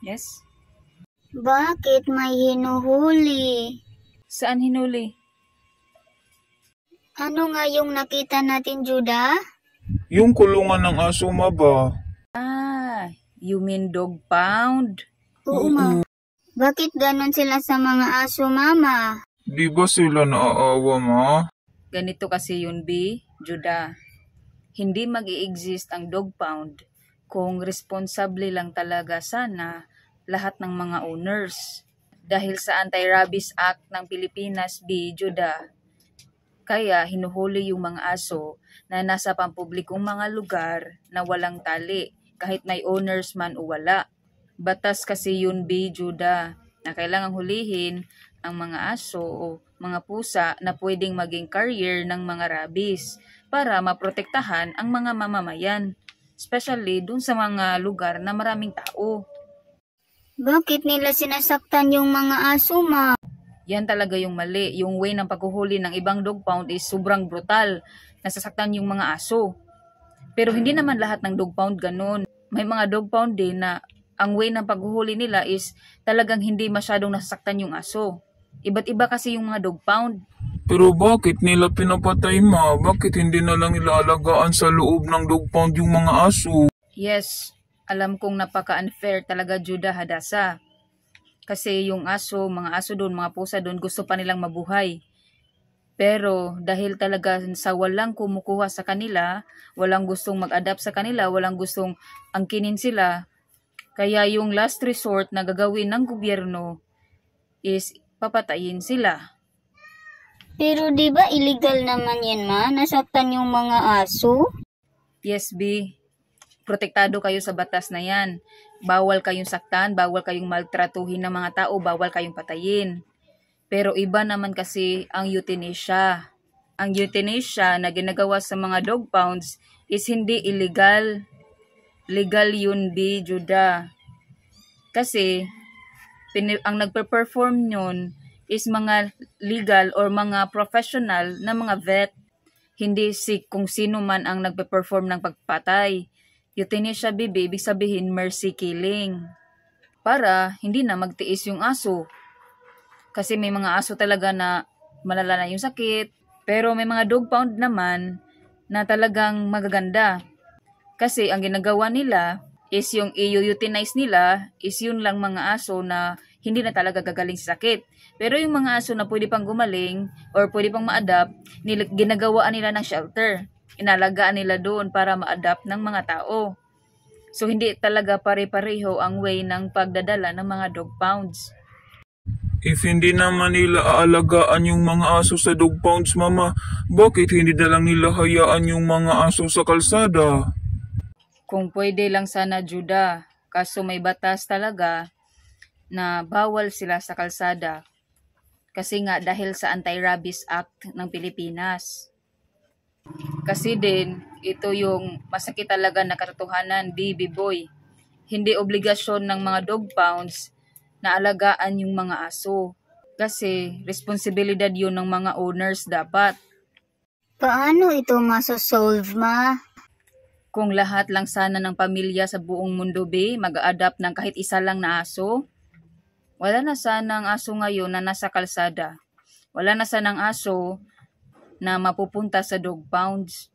Yes? Bakit may hinuhuli? Saan hinuli? Ano nga yung nakita natin, Judah? Yung kulungan ng aso, ma ba? Ah, you mean dog pound? Oo nga. Bakit ganon sila sa mga aso, Mama? Di ba sila naaawa, ma? Ganito kasi yun, B, Judah. Hindi mag-i-exist ang dog pound kung responsable lang talaga sana lahat ng mga owners. Dahil sa Anti-Rabies Act ng Pilipinas, B, Judah, kaya hinuhuli yung mga aso na nasa pampublikong mga lugar na walang tali, kahit may owners man o wala. Batas kasi yun, B, Judah, na kailangang hulihin ang mga aso o mga pusa na pwedeng maging carrier ng mga rabies para maprotektahan ang mga mamamayan, especially dun sa mga lugar na maraming tao. Bakit nila sinasaktan yung mga aso, Ma? Yan talaga yung mali. Yung way ng paghuhuli ng ibang dog pound is sobrang brutal. Nasasaktan yung mga aso. Pero hindi naman lahat ng dog pound ganun. May mga dog pound din na ang way ng paghuhuli nila is talagang hindi masyadong nasasaktan yung aso. Iba't iba kasi yung mga dog pound. Pero bakit nila pinapatay, ma? Bakit hindi na lang ilaalagaan sa loob ng dog pound yung mga aso? Yes, alam kong napaka-unfair talaga, Judah Hadasa. Kasi yung aso, mga aso doon, mga pusa doon, gusto pa nilang mabuhay. Pero dahil talaga sa walang kumukuha sa kanila, walang gustong mag-adapt sa kanila, walang gustong angkinin sila, kaya yung last resort na gagawin ng gobyerno is papatayin sila. Pero di ba illegal naman yan, Ma? Nasaktan yung mga aso? Yes, B. Protektado kayo sa batas na yan. Bawal kayong saktan, bawal kayong maltratuhin ng mga tao, bawal kayong patayin. Pero iba naman kasi ang euthanasia. Ang euthanasia na ginagawa sa mga dog pounds is hindi illegal. Legal yun, B, Judah. Kasi ang nagpe-perform yun is mga legal or mga professional na mga vet. Hindi kung sino man ang nagpe-perform ng pagpatay. Euthanasia, bibi, ibig sabihin mercy killing. Para hindi na magtiis yung aso. Kasi may mga aso talaga na malala na yung sakit. Pero may mga dog pound naman na talagang magaganda. Kasi ang ginagawa nila is yung i-euthanize nila is yun lang mga aso na hindi na talaga gagaling sa sakit. Pero yung mga aso na pwede pang gumaling or pwede pang ma-adapt, ginagawaan nila ng shelter. Inalagaan nila doon para ma-adapt ng mga tao. So, hindi talaga pare-pareho ang way ng pagdadala ng mga dog pounds. If hindi naman nila aalagaan yung mga aso sa dog pounds, mama, bakit hindi na lang nila hayaan yung mga aso sa kalsada? Kung pwede lang sana, Judah, kaso may batas talaga na bawal sila sa kalsada. Kasi nga dahil sa Anti-Rabies Act ng Pilipinas. Kasi din, ito yung masakit talaga na katotohanan, baby boy. Hindi obligasyon ng mga dog pounds na alagaan yung mga aso. Kasi responsibilidad yun ng mga owners dapat. Paano ito masosolve, Ma? Kung lahat lang sana ng pamilya sa buong mundo, mag-a-adapt ng kahit isa lang na aso, wala na sana ang aso ngayon na nasa kalsada. Wala na sana ang aso na mapupunta sa dog pounds.